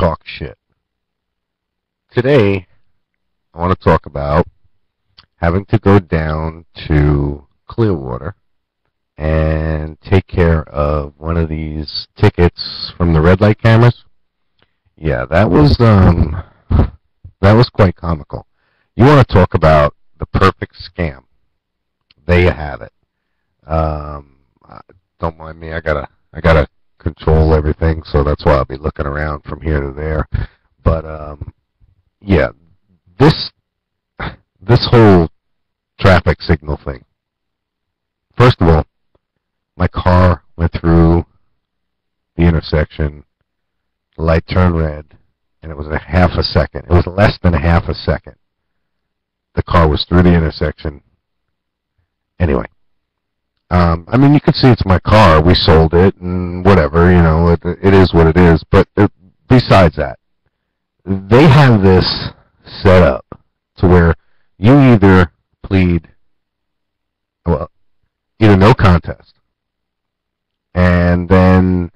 talk shit. Today, I want to talk about having to go down to Clearwater and take care of one of these tickets from the red light cameras. Yeah, that was quite comical. You want to talk about the perfect scam? There you have it. Don't mind me. I gotta control everything, so that's why I'll be looking around from here to there. But yeah, this whole traffic signal thing. First of all, my car went through the intersection. The light turned red, and it was a half a second. It was less than a half a second. The car was through the intersection. Anyway, I mean, you can see it's my car. We sold it, and whatever, you know, it is what it is. But besides that, they have this set up to where you either plead, well, either no contest, and then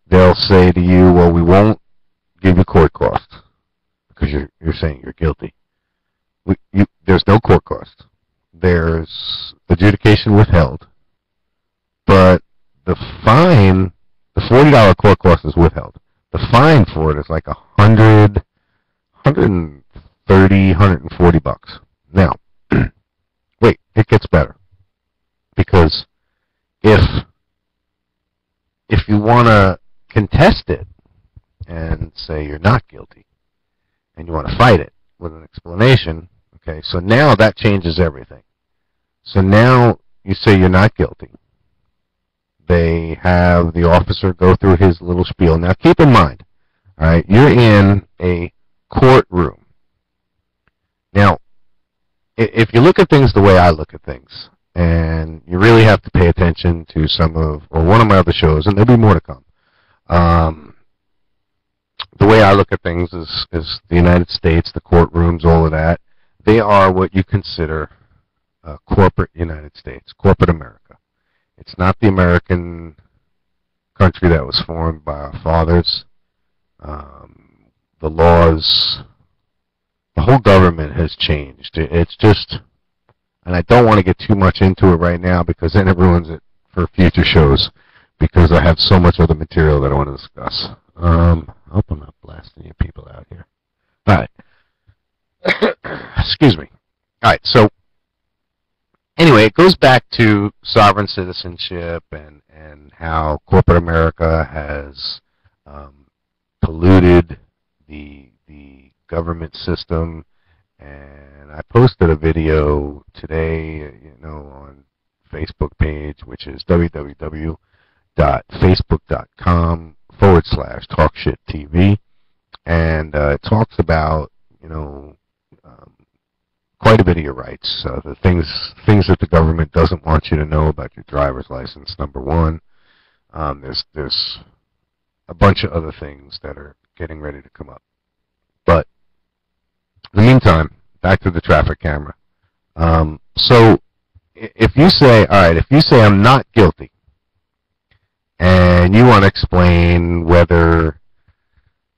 they'll say to you, well, we won't give you court costs because you're saying you're guilty. There's no court costs. There's adjudication withheld, but the fine, the $40 court cost is withheld. The fine for it is like $130, $140. Now, wait, it gets better, because if you want to contest it and say you're not guilty, and you want to fight it with an explanation, okay, so now that changes everything. So now you say you're not guilty. They have the officer go through his little spiel. Now keep in mind, all right, you're in a courtroom. Now, if you look at things the way I look at things, and you really have to pay attention to one of my other shows, and there'll be more to come. The way I look at things is the United States, the courtrooms, all of that, they are what you consider corporate United States, corporate America. It's not the American country that was formed by our fathers. The laws, the whole government has changed. It's just, and I don't want to get too much into it right now because then it ruins it for future shows, because I have so much other material that I want to discuss. I hope I'm not blasting you people out here. All right. Excuse me. All right, so anyway, it goes back to sovereign citizenship and how corporate America has polluted the government system. And I posted a video today, on Facebook page, which is www.facebook.com/TalkShitTV, and it talks about quite a bit of your rights, the things that the government doesn't want you to know about your driver's license. Number one, there's a bunch of other things that are getting ready to come up. But in the meantime, back to the traffic camera. So if you say I'm not guilty, and you want to explain whether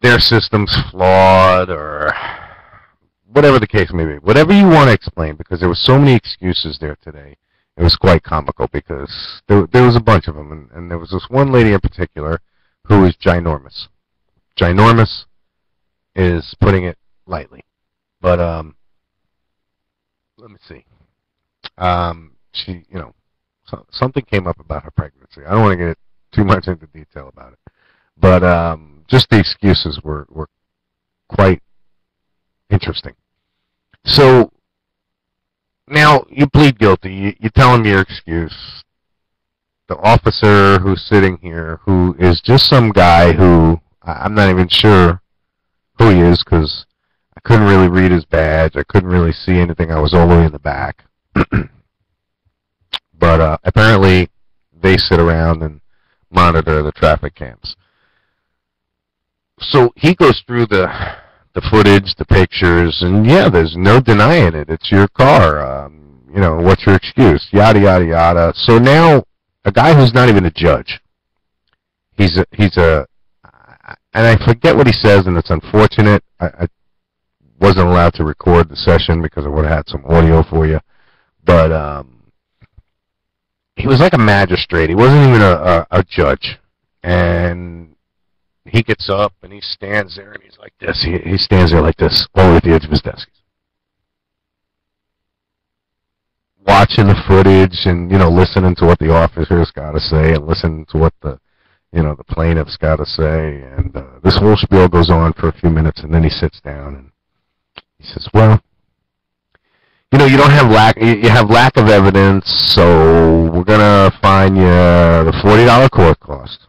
their system's flawed or whatever the case may be, whatever you want to explain, because there were so many excuses there today, it was quite comical, because there was a bunch of them, and there was this one lady in particular who was ginormous. Ginormous is putting it lightly. But let me see. She, something came up about her pregnancy. I don't want to get too much into detail about it, but just the excuses were quite interesting. So now you plead guilty. You tell him your excuse. The officer who's sitting here, who is just some guy who I'm not even sure who he is, because I couldn't really read his badge. I couldn't really see anything. I was all the way in the back. But apparently they sit around and monitor the traffic cams. So he goes through the footage, the pictures, and yeah, there's no denying it. It's your car. What's your excuse? Yada, yada, yada. So now a guy who's not even a judge, I and I forget what he says, and it's unfortunate. I wasn't allowed to record the session because I would have had some audio for you. But he was like a magistrate. He wasn't even a judge. And he gets up and he stands there and he's like this. He stands there like this, all at the edge of his desk, watching the footage and, listening to what the officers got to say and listening to what the plaintiff's got to say. And this whole spiel goes on for a few minutes, and then he sits down and he says, well, you don't have you have lack of evidence, so we're going to fine you the $40 court cost,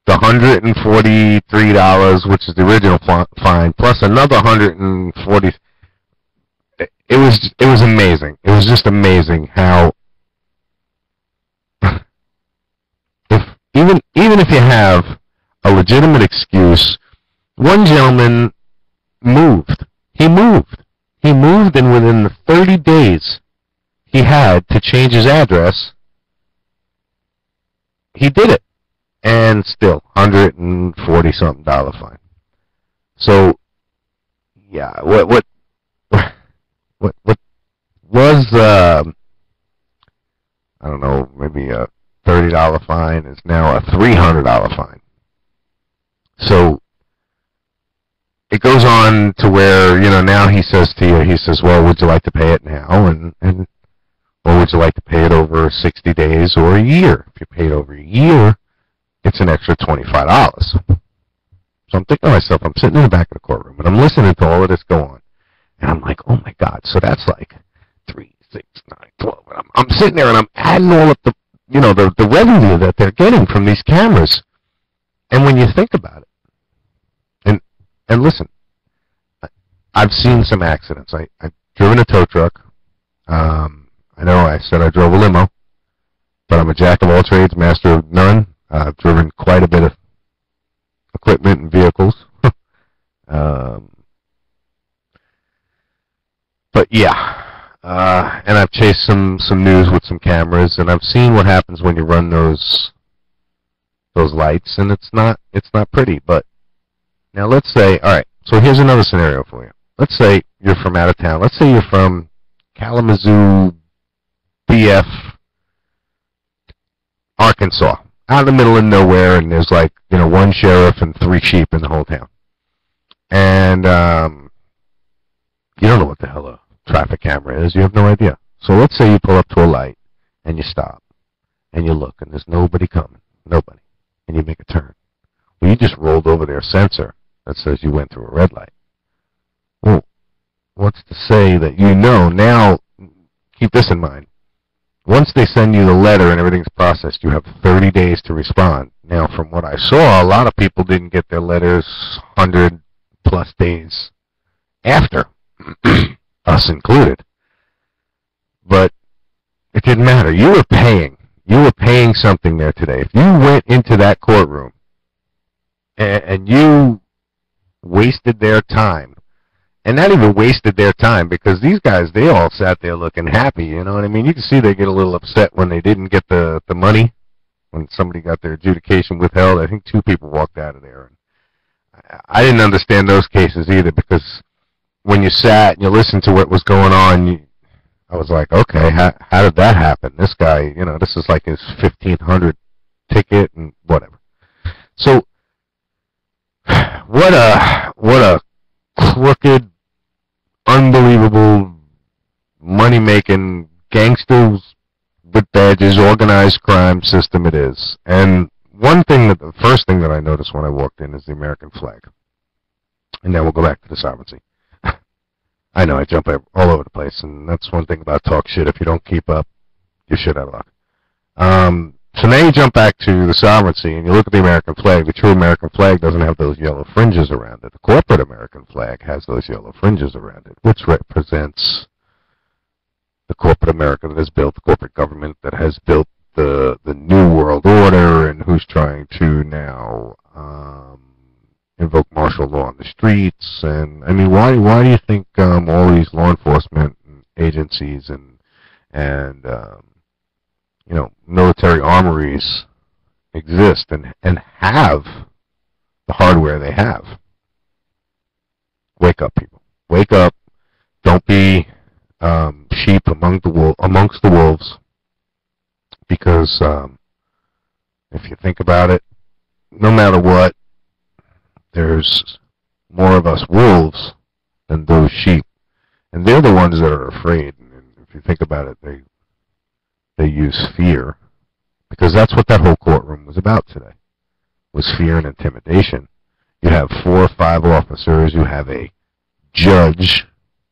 the $143, which is the original fine, plus another $140. It was amazing. It was just amazing how even if you have a legitimate excuse, one gentleman moved. He moved, and within the 30 days he had to change his address, he did it, and still $140-something fine. So, yeah, what was I don't know, maybe a $30 fine is now a $300 fine. So it goes on to where, now he says to you, he says, well, would you like to pay it now? Or would you like to pay it over 60 days or a year? If you pay it over a year, it's an extra $25. So I'm thinking to myself, I'm sitting in the back of the courtroom, and I'm listening to all of this go on. And I'm like, oh my God, so that's like 3, 6, 9, 12. And I'm sitting there and I'm adding all of the, the revenue that they're getting from these cameras. And when you think about it, and listen, I've seen some accidents. I've driven a tow truck. I know I said I drove a limo, but I'm a jack of all trades, master of none. I've driven quite a bit of equipment and vehicles. But yeah, and I've chased some news with some cameras, and I've seen what happens when you run those lights, and it's not pretty. But now let's say, all right, so here's another scenario for you. Let's say you're from out of town. Let's say you're from Kalamazoo, BF, Arkansas, out in the middle of nowhere, and there's like, one sheriff and 3 sheep in the whole town. And you don't know what the hell a traffic camera is. You have no idea. So let's say you pull up to a light, and you stop, and you look, and there's nobody coming. Nobody. And you make a turn. Well, you just rolled over their sensor that says you went through a red light. Well, what's to say that now, keep this in mind. Once they send you the letter and everything's processed, you have 30 days to respond. Now, from what I saw, a lot of people didn't get their letters 100-plus days after, us included. But it didn't matter. You were paying something there today. If you went into that courtroom and you wasted their time, and not even wasted their time, because these guys, they all sat there looking happy, you know what I mean? You can see they get a little upset when they didn't get the money, when somebody got their adjudication withheld. I think 2 people walked out of there. I didn't understand those cases either, because when you sat and you listened to what was going on, I was like, okay, how did that happen? This guy, this is like his 1,500 ticket and whatever. So, what a crooked, unbelievable, money-making, gangsters with badges, organized crime system it is. And the first thing that I noticed when I walked in is the American flag. And then we'll go back to the sovereignty. I know I jump all over the place, and that's one thing about talk shit. If you don't keep up, you're shit out of luck. So now you jump back to the sovereignty, and you look at the American flag. The true American flag doesn't have those yellow fringes around it. The corporate American flag has those yellow fringes around it, which represents the corporate America that has built the corporate government, that has built the new world order, and who's trying to now invoke martial law on the streets. And I mean, why do you think all these law enforcement agencies and military armories exist and have the hardware they have. Wake up, people. Wake up. Don't be sheep amongst the wolves. Because if you think about it, no matter what, there's more of us wolves than those sheep. And they're the ones that are afraid. And if you think about it, they use fear. Because that's what that whole courtroom was about today, was fear and intimidation. You have 4 or 5 officers. You have a judge.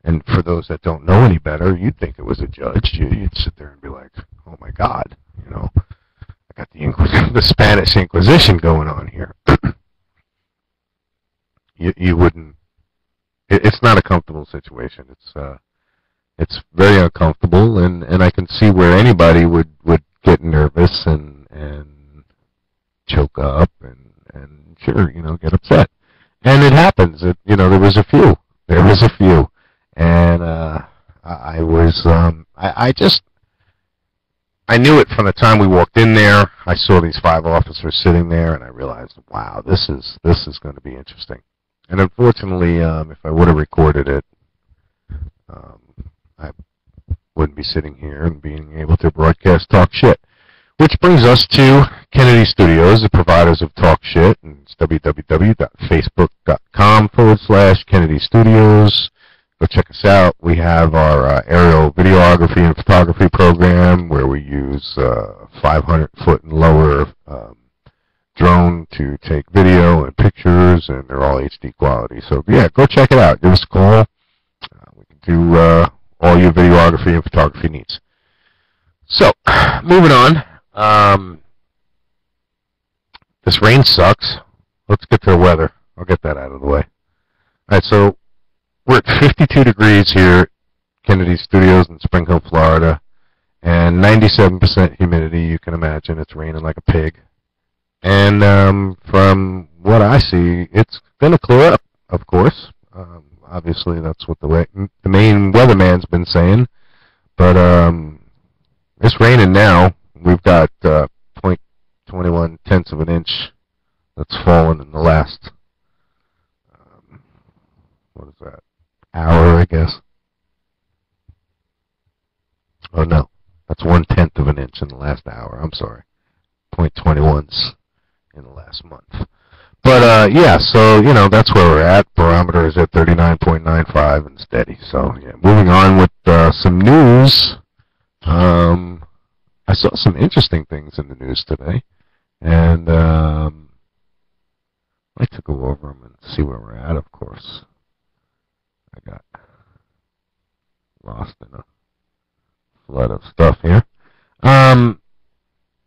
And for those that don't know any better, you'd think it was a judge. You'd sit there and be like, oh, my God, you know, I got the Spanish Inquisition going on here. you wouldn't. It's not a comfortable situation. It's very uncomfortable, and I can see where anybody would get nervous and choke up and sure, you know, get upset. And it happens. There was a few. And I knew it from the time we walked in there. I saw these 5 officers sitting there, and I realized, wow, this is going to be interesting. And unfortunately, if I would have recorded it, I wouldn't be sitting here and being able to broadcast talk shit. Which brings us to Kennedy Studios, the providers of talk shit, and it's www.facebook.com/Kennedy Studios. Go check us out. We have our aerial videography and photography program where we use 500-foot and lower drone to take video and pictures, and they're all HD quality. So, yeah, go check it out. Give us a call. We can do all your videography and photography needs. So, moving on. This rain sucks. Let's get to the weather. I'll get that out of the way. All right, so we're at 52 degrees here at Kennedy Studios in Spring Hill, Florida, and 97% humidity. You can imagine it's raining like a pig. And from what I see, it's going to clear up, of course. Obviously, that's what the main weatherman's been saying. But it's raining now. We've got 0.21 tenths of an inch that's fallen in the last, what is that, hour, I guess. Oh, no. That's 1/10 of an inch in the last hour. I'm sorry. 0.21's in the last month. But, yeah, so, you know, that's where we're at. Barometer is at 39.95 and steady. So, yeah, moving on with some news. I saw some interesting things in the news today, and I'd like to go over them and see where we're at, of course. I got lost in a flood of stuff here.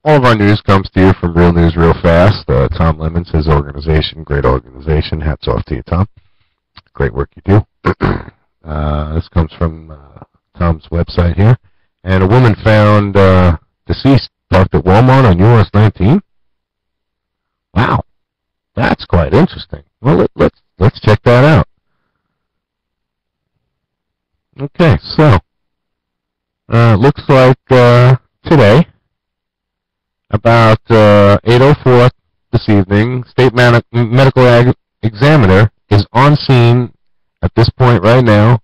All of our news comes to you from Real News Real Fast. Tom Lemons, his organization, great organization. Hats off to you, Tom. Great work you do. This comes from Tom's website here. And a woman found deceased parked at Walmart on US 19. Wow, that's quite interesting. Well, let's check that out. Okay, so looks like today, about 8:04 this evening, state medical examiner is on scene at this point right now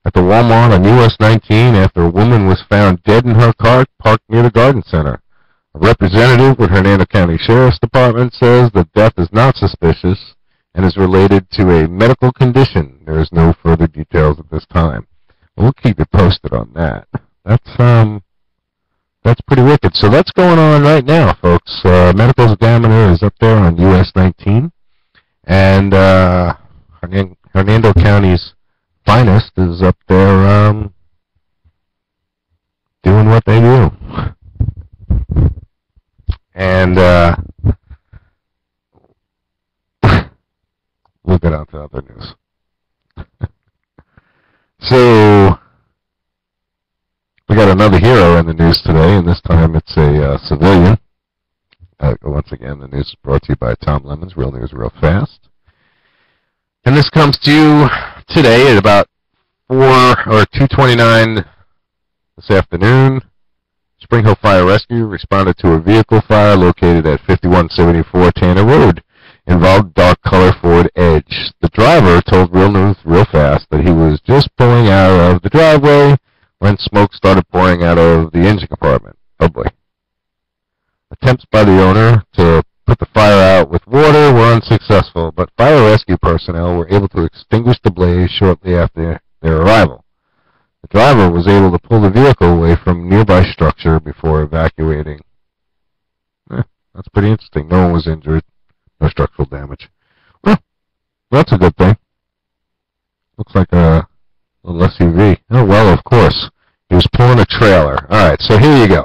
at the Walmart on US 19 after a woman was found dead in her car parked near the garden center. A representative with Hernando County Sheriff's Department says the death is not suspicious and is related to a medical condition. There is no further details at this time. We'll keep you posted on that. That's pretty wicked. So that's going on right now, folks. Medical examiner is up there on US 19, and Hernando County's finest is up there doing what they do. And we'll get on to other news. So we got another hero in the news today, and this time it's a civilian. Once again, the news is brought to you by Tom Lemons, Real News Real Fast. And this comes to you today at about 2:29 this afternoon. Spring Hill Fire Rescue responded to a vehicle fire located at 5174 Tanner Road involved dark color Ford Edge. The driver told Real News real fast that he was just pulling out of the driveway when smoke started pouring out of the engine compartment. Oh boy. Attempts by the owner to put the fire out with water were unsuccessful, but fire rescue personnel were able to extinguish the blaze shortly after their arrival. The driver was able to pull the vehicle away from a nearby structure before evacuating. That's pretty interesting. No one was injured. No structural damage. Well, that's a good thing. Looks like a little SUV. Oh, well, of course. He was pulling a trailer. All right, so here you go.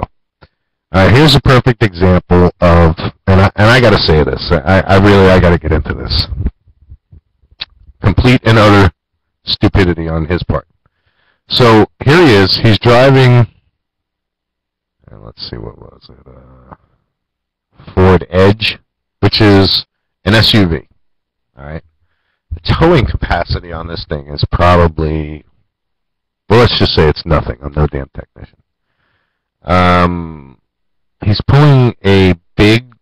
Here's a perfect example of, and I got to say this. I got to get into this. Complete and utter stupidity on his part. So here he is. He's driving. And let's see, what was it? Ford Edge, which is an SUV. All right. The towing capacity on this thing is probably, well, let's just say it's nothing. I'm no damn technician. He's pulling a big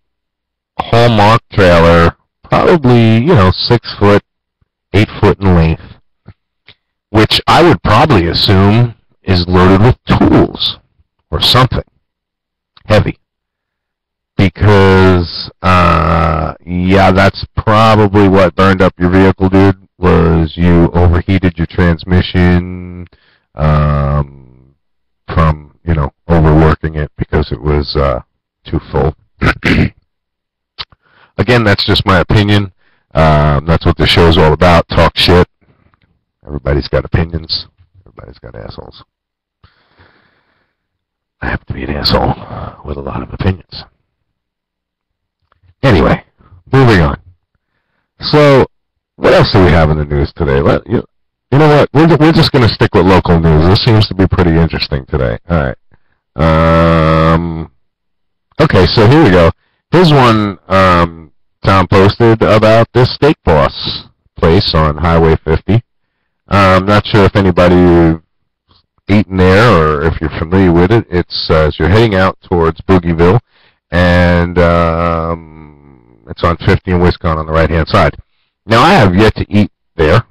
Hallmark trailer, probably, 6 foot, 8 foot in length, which I would probably assume is loaded with tools or something heavy. Because, yeah, that's probably what burned up your vehicle, dude, was you overheated your transmission from, overworking it because it was too full. Again, that's just my opinion. That's what the show's all about. Talk shit. Everybody's got opinions. Everybody's got assholes. I happen to be an asshole with a lot of opinions. Anyway, moving on. So, what else do we have in the news today? You know what? We're just going to stick with local news. This seems to be pretty interesting today. All right. Okay, so here we go. Here's one Tom posted about this Steak Boss place on Highway 50. I'm not sure if anybody eaten there or if you're familiar with it. It's as you're heading out towards Boogieville, and it's on 50 in Wisconsin on the right-hand side. Now, I have yet to eat there,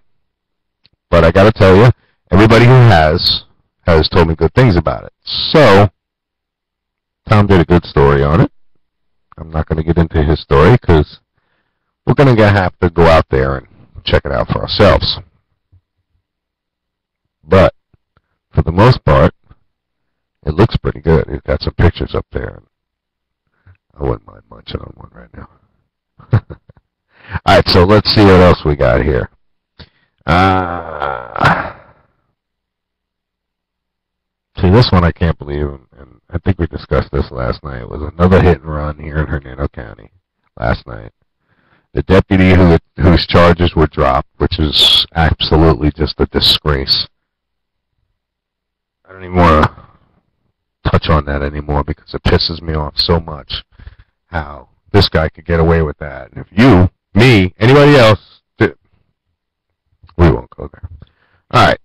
but I got to tell you, everybody who has told me good things about it. So, Tom did a good story on it. I'm not going to get into his story because we're going to have to go out there and check it out for ourselves. But, for the most part, it looks pretty good. He's got some pictures up there. I wouldn't mind munching on one right now. Alright, so let's see what else we got here. See, this one I can't believe, and I think we discussed this last night. It was another hit and run here in Hernando County last night. The deputy whose charges were dropped, which is absolutely just a disgrace. I don't even want to touch on that anymore because it pisses me off so much how this guy could get away with that. And if you, me, anybody else, we won't go there. Alright,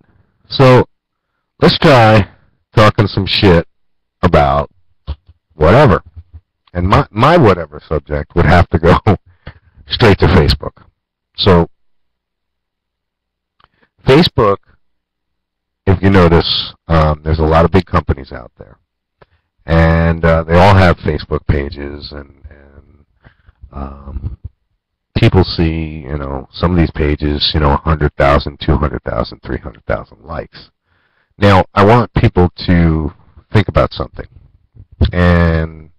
so let's try talking some shit about whatever. And my whatever subject would have to go straight to Facebook. So, Facebook, if you notice, there's a lot of big companies out there. And they all have Facebook pages, and people see, some of these pages, 100,000, 200,000, 300,000 likes. Now, I want people to think about something. And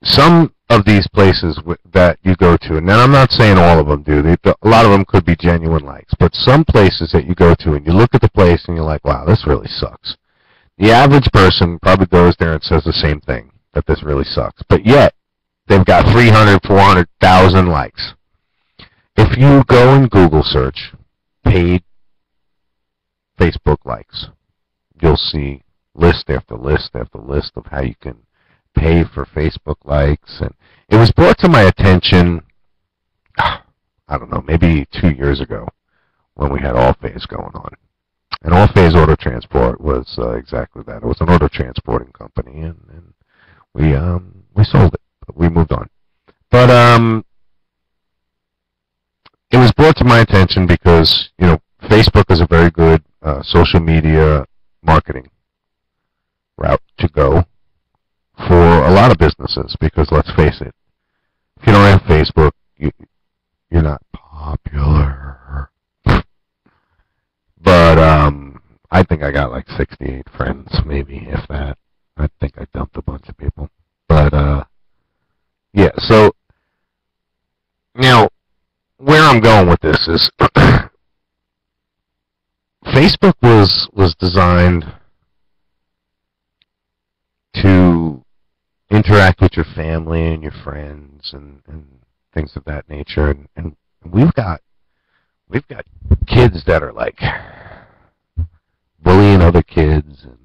some of these places that you go to, and now I'm not saying all of them do, a lot of them could be genuine likes, but some places that you go to and you look at the place and you're like, wow, this really sucks. The average person probably goes there and says the same thing, that this really sucks. But yet, they've got 300, 400,000 likes. If you go and Google search paid Facebook likes, you'll see list after list after list of how you can pay for Facebook likes. And it was brought to my attention, I don't know, maybe 2 years ago when we had Allphase going on. And Allphase Auto Transport was exactly that. It was an auto transporting company, and we sold it. But we moved on. But it was brought to my attention because, Facebook is a very good social media marketing route to go for a lot of businesses, because let's face it, if you don't have Facebook, you're not popular. But I think I got like 68 friends, maybe, if that. I think I dumped a bunch of people. But yeah, so now where I'm going with this is Facebook was designed to interact with your family and your friends and things of that nature, and we've got kids that are like bullying other kids, and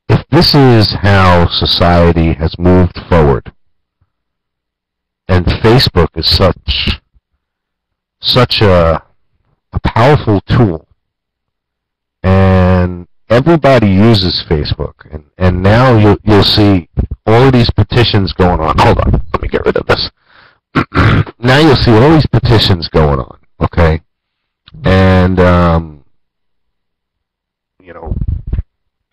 if this is how society has moved forward, and Facebook is such a powerful tool, and everybody uses Facebook, and now you'll see all of these petitions going on. Hold on, let me get rid of this. Now you'll see all these petitions going on, okay? And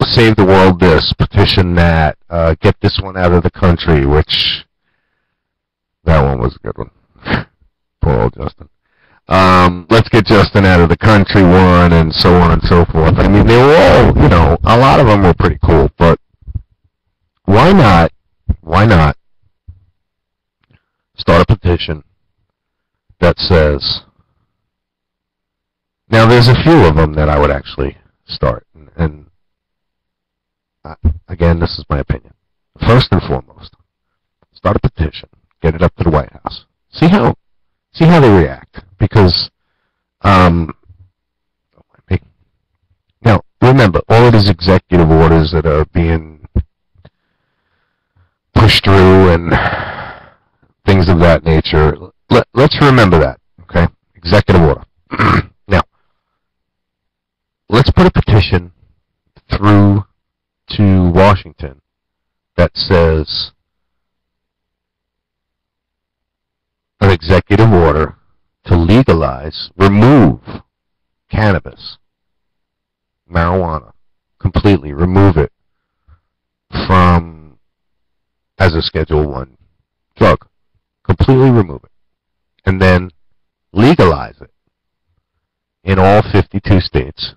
save the world this, petition that, get this one out of the country, which that one was a good one. Poor old Justin. Let's get Justin out of the country one, and so on and so forth. I mean, they were all, a lot of them were pretty cool, but why not start a petition that says, now there's a few of them that I would actually start, and again, this is my opinion. First and foremost, start a petition, get it up to the White House. See how they react, because now remember, all of these executive orders that are being pushed through and things of that nature, let's remember that, okay? Executive order. Now, let's put a petition through to Washington that says an executive order to legalize, remove cannabis, marijuana, completely remove it from as a Schedule I drug. Completely remove it. And then legalize it in all 52 states.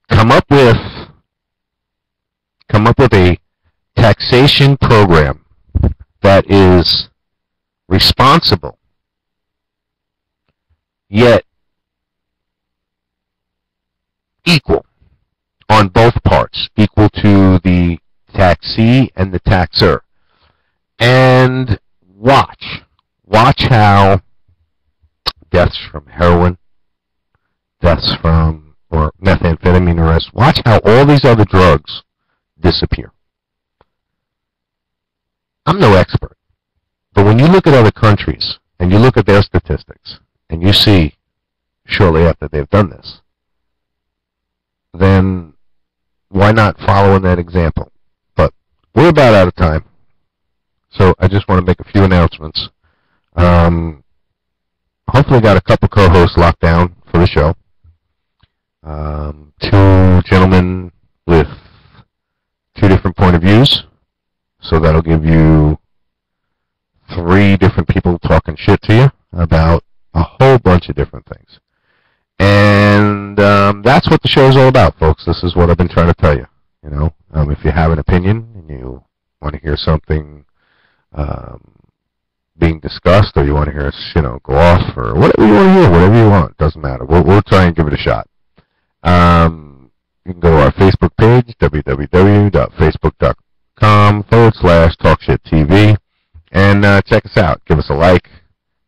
Come up with a taxation program that is responsible, yet equal on both parts, equal to the taxee and the taxer. And watch how deaths from heroin, deaths from, or methamphetamine arrests, watch how all these other drugs disappear. I'm no expert, but when you look at other countries and you look at their statistics and you see shortly after they've done this, then why not follow in that example? But we're about out of time, so I just want to make a few announcements. Hopefully got a couple co-hosts locked down for the show. Two gentlemen with two different point of views, so that'll give you 3 different people talking shit to you about a whole bunch of different things. And that's what the show's all about, folks. This is what I've been trying to tell you. If you have an opinion and you want to hear something being discussed, or you want to hear us, go off, or whatever you want to hear, whatever you want, doesn't matter. We'll try and give it a shot. You can go to our Facebook page, www.facebook.com/TalkShitTV, and check us out. Give us a like,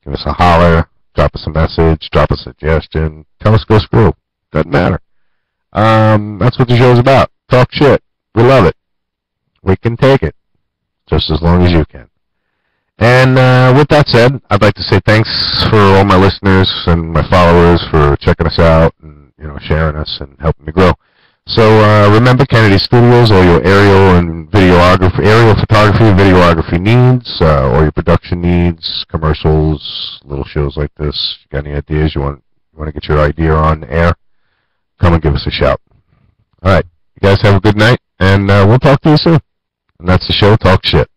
give us a holler, drop us a message, drop a suggestion, tell us go screw. Doesn't matter. That's what the show's about. Talk shit. We love it. We can take it, just as long as you can. And with that said, I'd like to say thanks for all my listeners and my followers for checking us out and sharing us and helping me grow. So remember, Kennedy Studios, all your aerial and videography, aerial photography and videography needs, all your production needs, commercials, little shows like this. You got any ideas you want to get your idea on air? Come and give us a shout. All right, you guys have a good night, and we'll talk to you soon. And that's the show, Talk Shit.